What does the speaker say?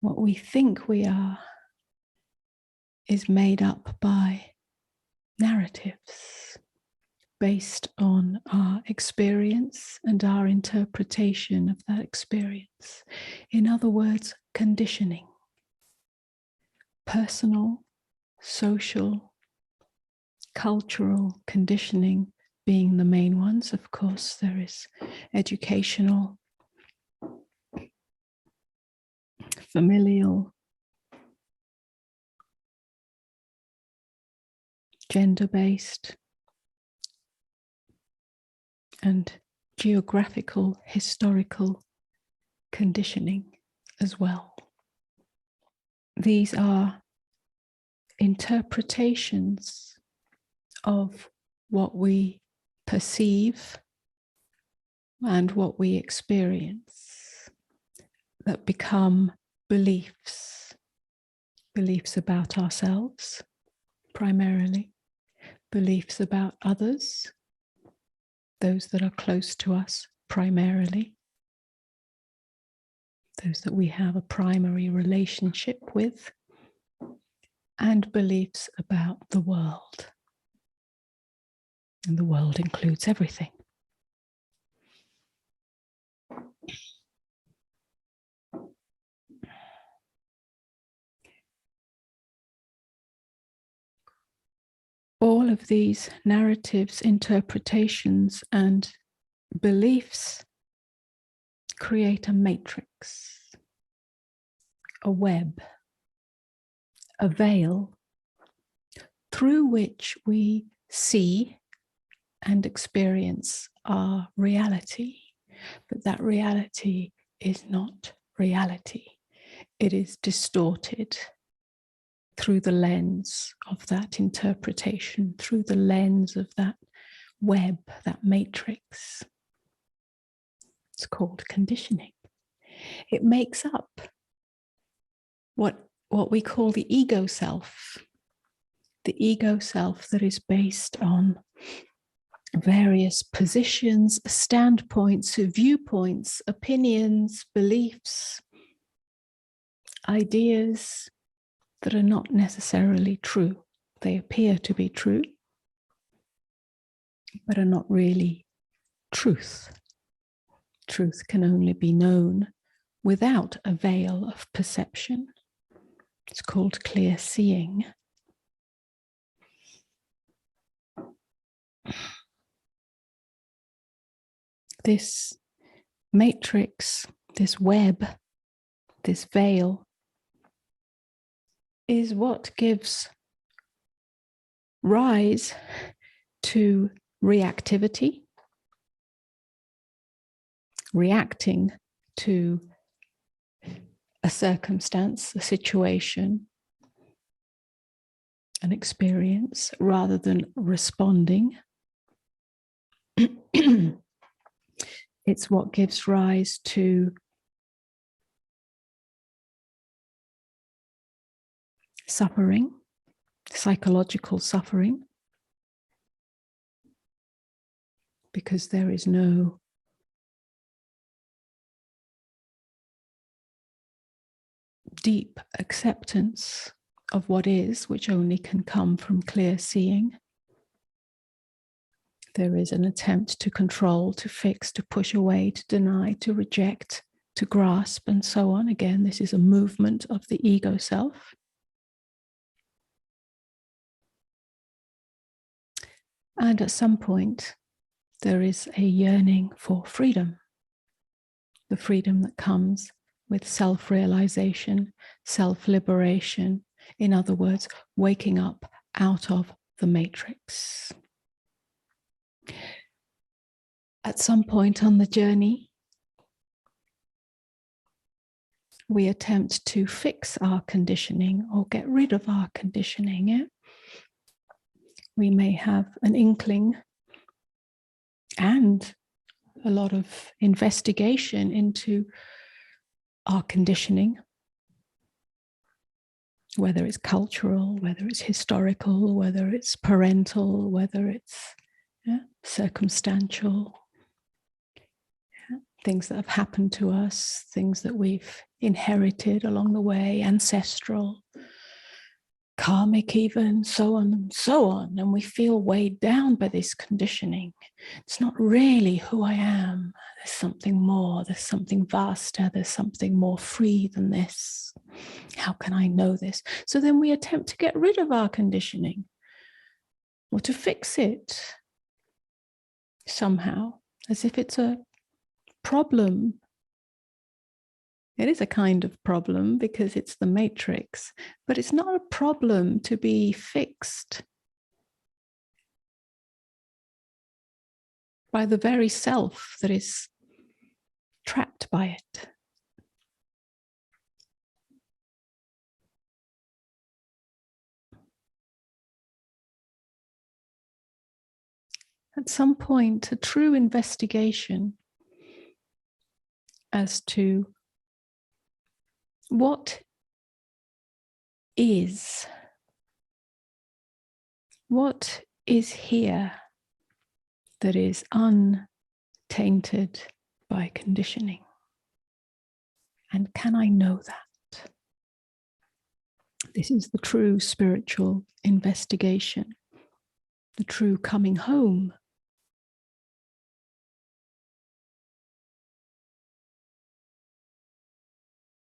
what we think we are is made up by narratives based on our experience and our interpretation of that experience. In other words, conditioning. Personal, social, cultural conditioning being the main ones. Of course, there is educational, familial, gender-based, and geographical, historical conditioning as well. These are interpretations of what we perceive and what we experience that become beliefs. Beliefs about ourselves, primarily. Beliefs about others, those that are close to us, primarily. Those that we have a primary relationship with. And beliefs about the world. And the world includes everything. All of these narratives, interpretations, and beliefs create a matrix, a web, a veil through which we see and experience our reality. But that reality is not reality. It is distorted through the lens of that interpretation, through the lens of that web, that matrix. It's called conditioning. It makes up what we call the ego self. The ego self that is based on various positions, standpoints, viewpoints, opinions, beliefs, ideas that are not necessarily true. They appear to be true, but are not really truth. Truth can only be known without a veil of perception. It's called clear seeing. This matrix, this web, this veil is what gives rise to reactivity, reacting to a circumstance, a situation, an experience, rather than responding. It's what gives rise to suffering, psychological suffering, because there is no deep acceptance of what is, which only can come from clear seeing. There is an attempt to control, to fix, to push away, to deny, to reject, to grasp, and so on. Again, this is a movement of the ego self. And at some point, there is a yearning for freedom. The freedom that comes with self-realization, self-liberation. In other words, waking up out of the matrix. At some point on the journey, we attempt to fix our conditioning or get rid of our conditioning. Yeah? We may have an inkling and a lot of investigation into our conditioning, whether it's cultural, whether it's historical, whether it's parental, whether it's circumstantial. things that have happened to us, things that we've inherited along the way, ancestral, karmic even, so on and so on. And we feel weighed down by this conditioning. It's not really who I am. There's something more, there's something vaster, there's something more free than this. How can I know this? So then we attempt to get rid of our conditioning or to fix it somehow, as if it's a problem. It is a kind of problem because it's the matrix, but it's not a problem to be fixed by the very self that is trapped by it. At some point, a true investigation as to what is here that is untainted by conditioning? And can I know that? This is the true spiritual investigation, the true coming home